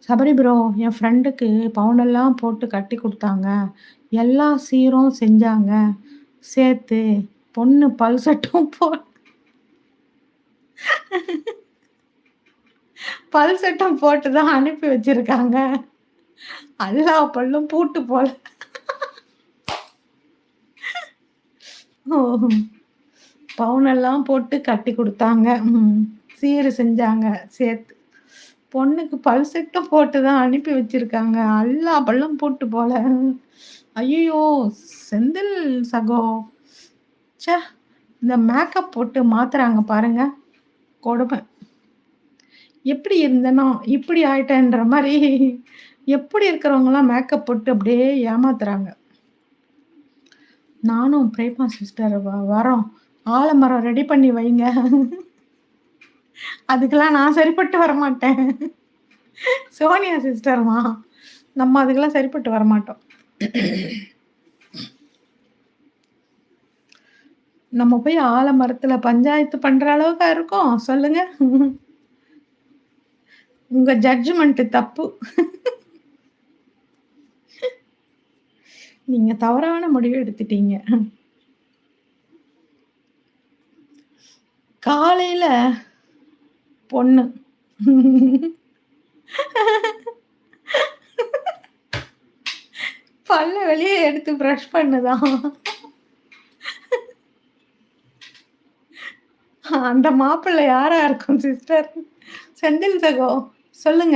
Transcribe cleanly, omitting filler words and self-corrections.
Sabari bro, என் ஃப்ரெண்டுக்கு பவுனெல்லாம் போட்டு கட்டி குடுத்தாங்க. எல்லா சீரும் செஞ்சாங்க. சேர்த்து பொண்ணு பல் செட்டும் பல் செட்டும் போட்டு தான் அனுப்பி வச்சிருக்காங்க. எல்லா பல்லும் பூட்டு போல. ஓ! பவுனெல்லாம் போட்டு கட்டி குடுத்தாங்க. சீரு செஞ்சாங்க சேர்த்து. பொண்ணுக்கு பல் செட்டும் போட்டு தான் அனுப்பி வச்சிருக்காங்க. எல்லா பல்லும் பூட்டு போல. ஐயய்யோ! செந்தில் சகோ. ச்சே! இந்த மேக்கப் போட்டு மாத்துறாங்க பாருங்க. கொடுமை. எப்படி இருந்தேனோ, இப்படி ஆயிட்டேன்ற மாரி எப்படி இருக்கிறவங்கலாம் மேக்கப் போட்டு அப்படியே ஏமாத்துறாங்க. நானும் பிரேமா சிஸ்டர் வரோம். ஆலமரம் ரெடி பண்ணி வைங்க. அதுக்கெல்லாம் நான் சரிப்பட்டு வரமாட்டேன். சோனியா சிஸ்டர்மா. நம்ம அதுக்கெல்லாம் சரிப்பட்டு வரமாட்டோம். நம்ம போய் ஆலமரத்துல பஞ்சாயத்து பண்ற அளவுக்கா இருக்கோம்? சொல்லுங்க. உங்க ஜட்ஜ்மெண்ட் தப்பு. நீங்க தவறான முடிவு எடுத்துட்டீங்க. காலையில பொண்ணு. பல்ல வெளிய எடுத்து பிரஷ் பண்ணுதாம். அந்த மாப்பிள்ளை யாரா இருக்கும் சிஸ்டர்? செந்தில் சகோ, சொல்லுங்க.